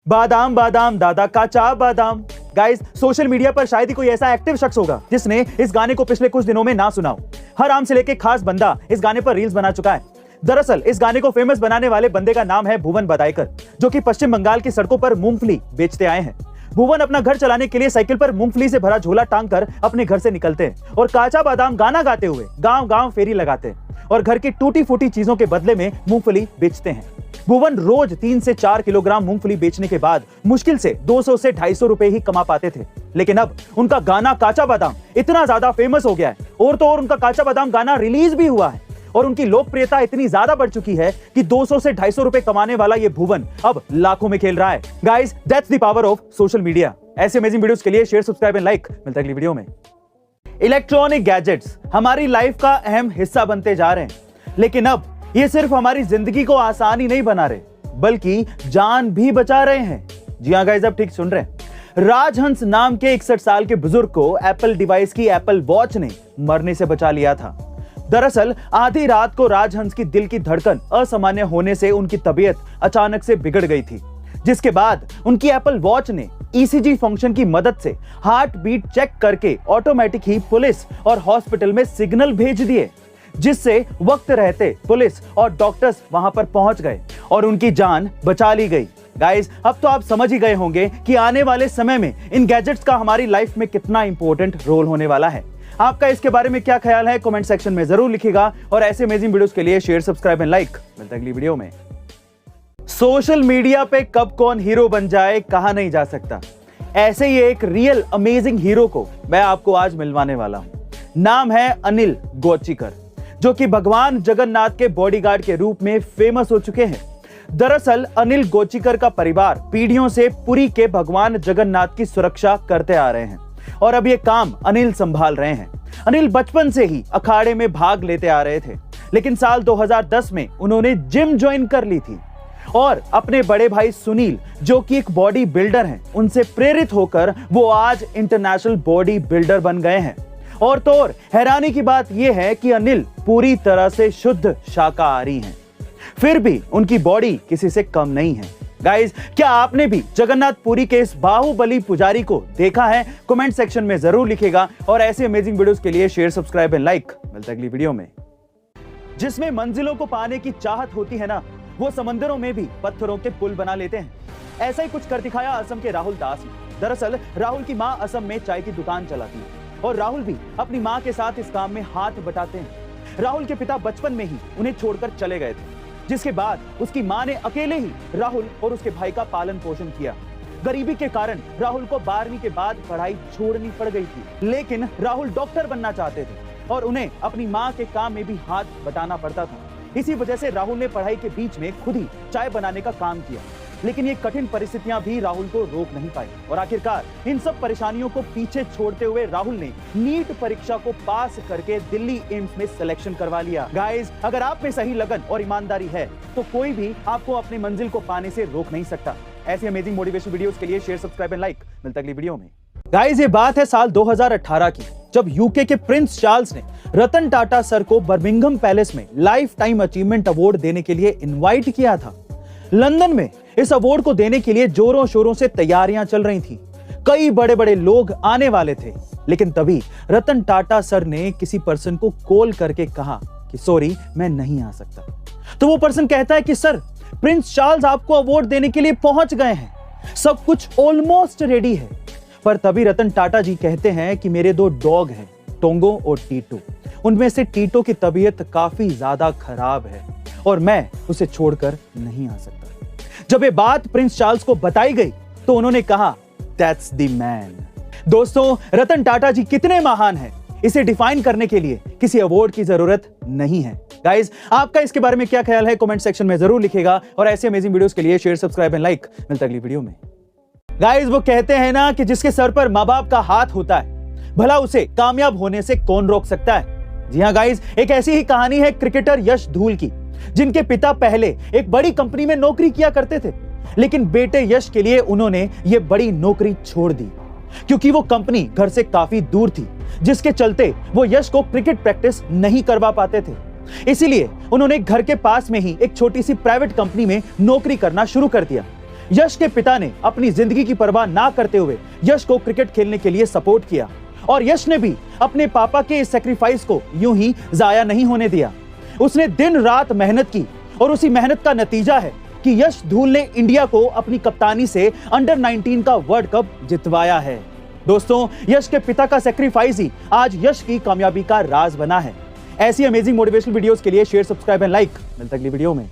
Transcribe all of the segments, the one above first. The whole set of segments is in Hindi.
बादाम बादाम दादा काचा बादाम। गाइस, सोशल मीडिया पर शायद ही कोई ऐसा एक्टिव शख्स होगा जिसने इस गाने को पिछले कुछ दिनों में ना सुना हो। हर आम से लेके खास बंदा इस गाने पर रील्स बना चुका है। दरअसल इस गाने को फेमस बनाने वाले बंदे का नाम है भुवन बदायकर, जो कि पश्चिम बंगाल की सड़कों पर मूंगफली बेचते आए हैं। भुवन अपना घर चलाने के लिए साइकिल पर मूंगफली से भरा झोला टांग कर अपने घर से निकलते हैं और काचा बादाम गाना गाते हुए गांव गांव फेरी लगाते हैं और घर की टूटी फूटी चीजों के बदले में मूंगफली बेचते हैं। भुवन रोज 3 से 4 किलोग्राम मूंगफली बेचने के बाद मुश्किल से 200 से 250 रुपए ही कमा पाते थे। लेकिन अब उनका गाना काचा बादाम इतना ज्यादा फेमस हो गया है और तो और उनका काचा बादाम गाना रिलीज भी हुआ है और उनकी लोकप्रियता इतनी ज्यादा बढ़ चुकी है कि 200 से 250 रुपए कमाने वाला ये भुवन अब लाखों में खेल रहा है। Guys, that's the power of social media. ऐसे अमेजिंग वीडियोस के लिए शेयर, सब्सक्राइब एंड लाइक। मिलता है अगली वीडियो में। इलेक्ट्रॉनिक गैजेट्स हमारी लाइफ का अहम हिस्सा बनते जा रहे हैं, लेकिन अब ये सिर्फ हमारी जिंदगी को आसान ही नहीं बना रहे बल्कि जान भी बचा रहे हैं। जी हां गाइस, आप ठीक सुन रहे हैं। राजहंस नाम के 61 साल के बुजुर्ग को एप्पल डिवाइस की एप्पल वॉच ने मरने से बचा लिया था। दरअसल आधी रात को राजहंस की दिल की धड़कन असामान्य होने से उनकी तबीयत अचानक से बिगड़ गई थी, जिसके बाद उनकी एप्पल वॉच ने ईसीजी फंक्शन की मदद से हार्ट बीट चेक करके ऑटोमेटिक ही पुलिस और हॉस्पिटल में सिग्नल भेज दिए, जिससे वक्त रहते पुलिस और डॉक्टर्स वहां पर पहुंच गए और उनकी जान बचा ली गई। गाइस, अब तो आप समझ ही गए होंगे कि आने वाले समय में इन गैजेट्स का हमारी लाइफ में कितना इंपॉर्टेंट रोल होने वाला है। आपका इसके बारे में क्या ख्याल है, कमेंट सेक्शन में जरूर लिखिएगा और ऐसे अमेजिंग वीडियोस के लिए शेयर, सब्सक्राइब एंड लाइक। मिलते हैं अगली वीडियो में। सोशल मीडिया पे कब कौन हीरो बन जाए कहा नहीं जा सकता। ऐसे ही एक रियल अमेजिंग हीरो को मैं आपको आज मिलवाने वाला हूं। नाम है अनिल गोचीकर, जो कि भगवान जगन्नाथ के बॉडीगार्ड के रूप में फेमस हो चुके हैं। दरअसल अनिल गोचीकर का परिवार पीढ़ियों से पुरी के भगवान जगन्नाथ की सुरक्षा करते आ रहे हैं और अब ये काम अनिल संभाल रहे हैं। अनिल बचपन से ही अखाड़े में भाग लेते आ रहे थे, लेकिन साल 2010 में उन्होंने जिम ज्वाइन कर ली थी और अपने बड़े भाई सुनील, जो कि एक बॉडी बिल्डर हैं, उनसे प्रेरित होकर वो आज इंटरनेशनल बॉडी बिल्डर बन गए हैं। और तो और हैरानी की बात यह है कि अनिल पूरी तरह से शुद्ध शाकाहारी हैं, फिर भी उनकी बॉडी किसी से कम नहीं है। गाइस, क्या आपने भी जगन्नाथ पुरी के इस बाहुबली पुजारी को देखा है? कमेंट सेक्शन में जरूर लिखिएगा और ऐसे अमेजिंग वीडियोस के लिए शेयर, सब्सक्राइब एंड लाइक। मिलते हैं अगली वीडियो में। जिसमें मंजिलों को पाने की चाहत होती है ना, वो समंदरों में भी पत्थरों के पुल बना लेते हैं। ऐसा ही कुछ कर दिखाया असम के राहुल दास ने। दरअसल राहुल की मां असम में चाय की दुकान चलाती है और राहुल भी अपनी मां के साथ इस काम में हाथ बटाते हैं। राहुल के पिता बचपन में ही उन्हें छोड़कर चले गए थे, जिसके बाद उसकी मां ने अकेले ही राहुल और उसके भाई का पालन पोषण किया। गरीबी के कारण राहुल को 12वीं के बाद पढ़ाई छोड़नी पड़ गई थी, लेकिन राहुल डॉक्टर बनना चाहते थे और उन्हें अपनी मां के काम में भी हाथ बटाना पड़ता था। इसी वजह से राहुल ने पढ़ाई के बीच में खुद ही चाय बनाने का काम किया, लेकिन ये कठिन परिस्थितियां भी राहुल को रोक नहीं पाई और आखिरकार इन सब परेशानियों को पीछे छोड़ते हुए राहुल ने नीट परीक्षा को पास करके दिल्ली एम्स में सिलेक्शन करवा लिया। गाइस, अगर आप में सही लगन और ईमानदारी है तो कोई भी आपको अपनी मंजिल को पाने से रोक नहीं सकता। ऐसी अमेजिंग मोटिवेशन वीडियोस के लिए शेयर, सब्सक्राइब एंड लाइक। मिलता है अगली वीडियो में। गाइस, ये बात है साल 2018 की, जब यूके के प्रिंस चार्ल्स ने रतन टाटा सर को बर्मिंघम पैलेस में लाइफ टाइम अचीवमेंट अवार्ड देने के लिए इनवाइट किया था। लंदन में इस अवार्ड को देने के लिए जोरों शोरों से तैयारियां चल रही थी। कई बड़े बड़े लोग आने वाले थे, लेकिन तभी रतन टाटा सर ने किसी पर्सन को कॉल करके कहा कि सॉरी, मैं नहीं आ सकता। तो वो पर्सन कहता है कि सर, प्रिंस चार्ल्स आपको अवार्ड देने के लिए पहुंच गए हैं, सब कुछ ऑलमोस्ट रेडी है। पर तभी रतन टाटा जी कहते हैं कि मेरे 2 डॉग हैं, टोंगो और टीटू। उनमें से टीटो की तबीयत काफी ज्यादा खराब है और मैं उसे छोड़कर नहीं आ सकता। जब ये बात प्रिंस चार्ल्स को बताई गई तो उन्होंने कहा, दैट्स द मैन। दोस्तों, रतन टाटा जी कितने महान हैं, इसे डिफाइन करने के लिए किसी अवार्ड की जरूरत नहीं है। गाइस, आपका इसके बारे में क्या ख्याल है, कमेंट सेक्शन में जरूर लिखिएगा और ऐसे अमेजिंग वीडियोस के लिए शेयर, सब्सक्राइब एंड लाइक। मिलता है अगली वीडियो में। गाइस, वो कहते हैं ना कि जिसके सर पर माँ बाप का हाथ होता है, भला उसे कामयाब होने से कौन रोक सकता है। जी हाँ गाइस, एक ऐसी ही कहानी है क्रिकेटर यश धूल की, जिनके पिता पहले एक बड़ी कंपनी में नौकरी किया करते थे, लेकिन बेटे यश के लिए उन्होंने ये बड़ी नौकरी छोड़ दी क्योंकि वो कंपनी घर से काफी दूर थी, जिसके चलते वो यश को क्रिकेट प्रैक्टिस नहीं करवा पाते थे। इसीलिए उन्होंने घर के पास में ही एक छोटी सी प्राइवेट कंपनी में नौकरी करना शुरू कर दिया। यश के पिता ने अपनी जिंदगी की परवाह ना करते हुए यश को क्रिकेट खेलने के लिए सपोर्ट किया और यश ने भी अपने पापा के इस सैक्रिफाइस को यूं ही जाया नहीं होने दिया। उसने दिन रात मेहनत की और उसी मेहनत का नतीजा है कि यश धूल ने इंडिया को अपनी कप्तानी से अंडर 19 का वर्ल्ड कप जितवाया है। दोस्तों, यश के पिता का सैक्रिफाइस ही आज यश की कामयाबी का राज बना है। ऐसी अमेजिंग मोटिवेशनल वीडियोस के लिए शेयर, सब्सक्राइब एंड लाइक। मिलते अगली वीडियो में।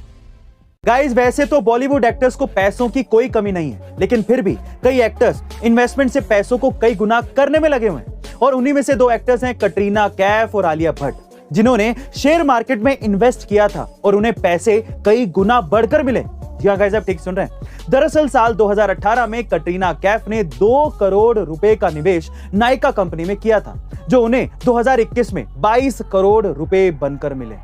गाइस, वैसे तो बॉलीवुड एक्टर्स को पैसों की कोई कमी नहीं है, लेकिन फिर भी कई एक्टर्स इन्वेस्टमेंट से पैसों को कई गुना करने में लगे हुए हैं और उन्हीं में से दो एक्टर्स हैं कटरीना कैफ और आलिया भट्ट, जिन्होंने शेयर मार्केट में इन्वेस्ट किया था और उन्हें पैसे कई गुना बढ़कर मिले। जी हाँ गाइस, आप ठीक सुन रहे हैं। दरअसल साल 2018 में कटरीना कैफ ने 2 करोड़ रुपए का निवेश नायका कंपनी में किया था, जो उन्हें 2021 में 22 करोड़ रुपए बनकर मिले।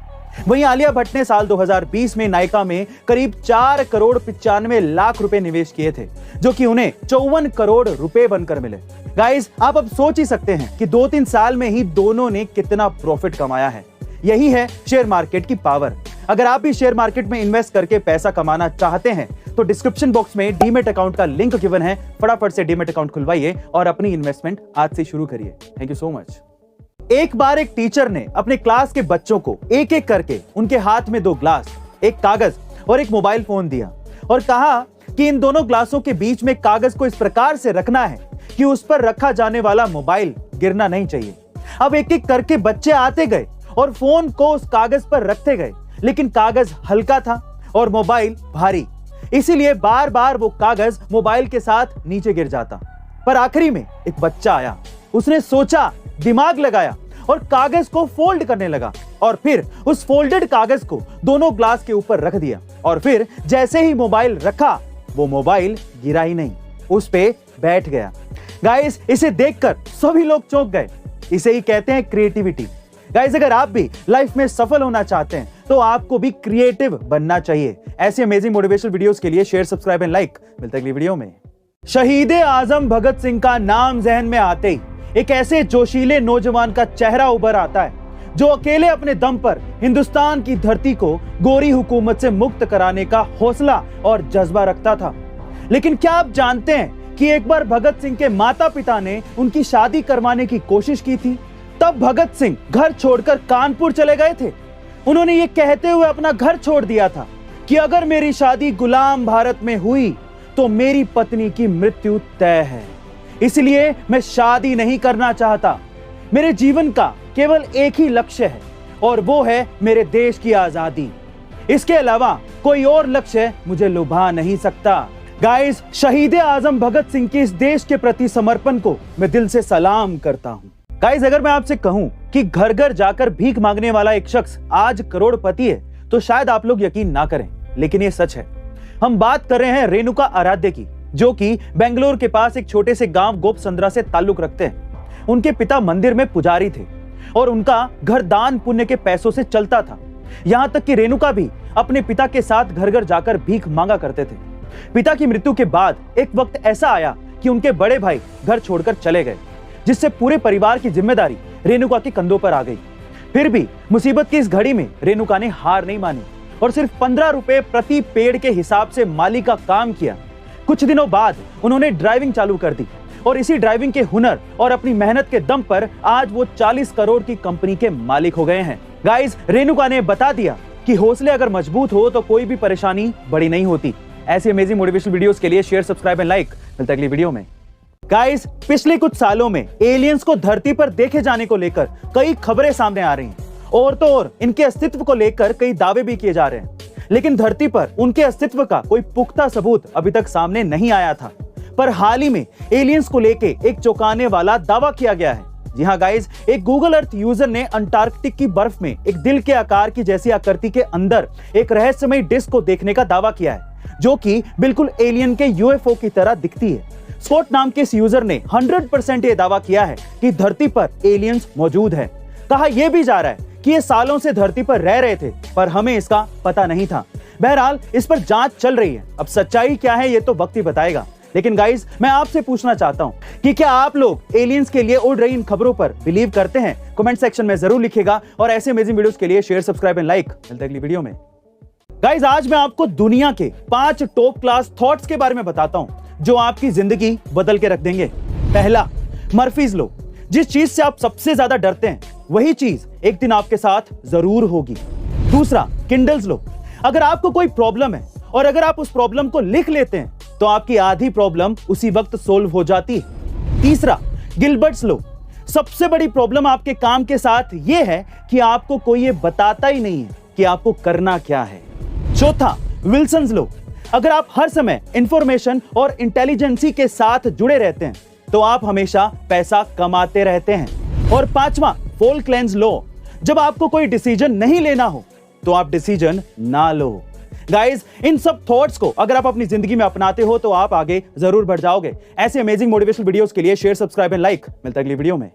वहीं आलिया भट्ट ने साल 2020 में नायका में करीब 4 करोड़ 95 लाख रुपए निवेश किए थे, जो कि उन्हें 54 करोड़ रुपए बनकर मिले। गाइस, आप अब सोच ही सकते हैं कि 2-3 साल में ही दोनों ने कितना प्रॉफिट कमाया है। यही है शेयर मार्केट की पावर। अगर आप भी शेयर मार्केट में इन्वेस्ट करके पैसा कमाना चाहते हैं तो डिस्क्रिप्शन बॉक्स में डीमैट अकाउंट का लिंक गिवन है। फटाफट से डीमैट अकाउंट खुलवाइए और अपनी इन्वेस्टमेंट आज से शुरू करिए। Thank you so much. एक बार एक टीचर ने अपने क्लास के बच्चों को एक एक करके उनके हाथ में 2 ग्लास, एक कागज और एक मोबाइल फोन दिया और कहा कि इन दोनों ग्लासों के बीच में कागज को इस प्रकार से रखना है कि उस पर रखा जाने वाला मोबाइल गिरना नहीं चाहिए। अब एक एक करके बच्चे आते गए और फोन को उस कागज पर रखते गए, लेकिन कागज हल्का था और मोबाइल भारी, इसीलिए बार बार वो कागज मोबाइल के साथ नीचे गिर जाता। पर आखिरी में एक बच्चा आया, उसने सोचा, दिमाग लगाया और कागज को फोल्ड करने लगा और फिर उस फोल्डेड कागज को दोनों ग्लास के ऊपर रख दिया और फिर जैसे ही मोबाइल रखा, वो मोबाइल गिरा ही नहीं, उस पे बैठ गया। गाइस, इसे देखकर सभी लोग चौंक गए। इसे ही कहते हैं क्रिएटिविटी। गाइस, अगर आप भी लाइफ में सफल होना चाहते हैं तो आपको भी क्रिएटिव बनना चाहिए। ऐसी अमेजिंग मोटिवेशनल वीडियोस के लिए शेयर, सब्सक्राइब एंड लाइक। मिलते हैं अगली वीडियो में। शहीद आजम भगत सिंह का नाम जहन में आते ही एक ऐसे जोशीले नौजवान का चेहरा उभर आता है जो अकेले अपने दम पर हिंदुस्तान की धरती को गोरी हुकूमत से मुक्त कराने का हौसला और जज्बा रखता था। लेकिन क्या आप जानते हैं कि एक बार भगत सिंह के माता पिता ने उनकी शादी करवाने की कोशिश की थी। तब भगत सिंह घर छोड़कर कानपुर चले गए थे। उन्होंने ये कहते हुए अपना घर छोड़ दिया था कि अगर मेरी शादी गुलाम भारत में हुई तो मेरी पत्नी की मृत्यु तय है, इसलिए मैं शादी नहीं करना चाहता। मेरे जीवन का केवल एक ही लक्ष्य है और वो है मेरे देश की आजादी। इसके अलावा कोई और लक्ष्य मुझे लुभा नहीं सकता। गाइस, शहीद आजम भगत सिंह के इस देश के प्रति समर्पण को मैं दिल से सलाम करता हूं। गाइस, अगर मैं आपसे कहूं कि घर घर जाकर भीख मांगने वाला एक शख्स आज करोड़पति है तो शायद आप लोग यकीन ना करें, लेकिन ये सच है। हम बात कर रहे हैं रेणुका आराध्य की, जो कि बेंगलोर के पास एक छोटे से गांव गोपसंद्रा से ताल्लुक रखते हैं। उनके पिता मंदिर में पुजारी थे और उनका घर दान पुण्य के पैसों से चलता था। यहां तक कि रेणुका भी अपने पिता के साथ घर घर जाकर भीख मांगा करते थे। पिता की मृत्यु के बाद एक वक्त ऐसा आया कि उनके बड़े भाई घर छोड़कर चले गए, जिससे पूरे परिवार की जिम्मेदारी रेणुका के कंधों पर आ गई। फिर भी मुसीबत की इस घड़ी में रेणुका ने हार नहीं मानी और सिर्फ 15 रुपए प्रति पेड़ के हिसाब से माली का काम किया। कुछ दिनों बाद उन्होंने ड्राइविंग चालू कर दी और इसी ड्राइविंग के हुनर और अपनी मेहनत के दम पर आज वो 40 करोड़ की कंपनी के मालिक हो गए हैं। गाइस, रेणुका ने बता दिया कि हौसले अगर मजबूत हो तो कोई भी परेशानी बड़ी नहीं होती। ऐसी अमेजिंग मोटिवेशनल वीडियोस के लिए शेयर, सब्सक्राइब एंड लाइक। मिलते हैं अगली वीडियो में। गाइस, पिछले कुछ सालों में एलियंस को धरती पर देखे जाने को लेकर कई खबरें सामने आ रही हैं और तो और इनके अस्तित्व को लेकर कई दावे भी किए जा रहे हैं, लेकिन धरती पर उनके अस्तित्व का कोई पुख्ता सबूत अभी तक सामने नहीं आया था। पर हाल ही में एलियंस को लेके एक चौंकाने वाला दावा किया गया है। जी हाँ गाइस, एक गूगल अर्थ यूजर ने अंटार्कटिक की बर्फ में एक दिल के आकार की जैसी आकृति के अंदर एक रहस्यमय डिस्क को देखने का दावा किया है, जो कि बिल्कुल एलियन के यूएफओ की तरह दिखती है। स्कॉट नाम के इस यूजर ने 100% ये दावा किया है कि धरती पर एलियंस मौजूद है। कहा यह भी जा रहा है कि ये सालों से धरती पर रह रहे थे, पर हमें इसका पता नहीं था। बहरहाल इस पर जांच चल रही है। अब सच्चाई क्या है ये तो वक्त ही बताएगा। लेकिन गाइस, मैं आपसे पूछना चाहता हूं कि क्या आप लोग एलियंस के लिए उड़ रही इन खबरों पर बिलीव करते हैं? कमेंट सेक्शन में जरूर लिखिएगा और ऐसे अमेजिंग वीडियोस के लिए शेयर, सब्सक्राइब एंड लाइक। मिलते हैं अगली वीडियो में। गाइस आज मैं आपको दुनिया के 5 टॉप क्लास थॉट्स के बारे में बताता हूं जो आपकी जिंदगी बदल के रख देंगे। पहला, मर्फीज लॉ। जिस चीज से आप सबसे ज्यादा डरते हैं वही चीज एक दिन आपके साथ जरूर होगी। दूसरा, किंडल्स लॉ। अगर आपको कोई प्रॉब्लम है और अगर आप उस प्रॉब्लम को लिख लेते हैं तो आपकी आधी प्रॉब्लम उसी वक्त सोल्व हो जाती है। तीसरा, गिलबर्ट्स लॉ। सबसे बड़ी प्रॉब्लम आपके काम के साथ यह है कि आपको कोई ये बताता ही नहीं है कि आपको करना क्या है। चौथा, विल्सन्स लॉ। अगर आप हर समय इंफॉर्मेशन और इंटेलिजेंसी के साथ जुड़े रहते हैं तो आप हमेशा पैसा कमाते रहते हैं। और पांचवा, फोल्कलैंड्स लॉ। जब आपको कोई डिसीजन नहीं लेना हो तो आप डिसीजन ना लो। गाइस इन सब थॉट्स को अगर आप अपनी जिंदगी में अपनाते हो तो आप आगे जरूर बढ़ जाओगे। ऐसे अमेजिंग मोटिवेशनल वीडियोस के लिए शेयर, सब्सक्राइब एंड लाइक। मिलता है अगली वीडियो में।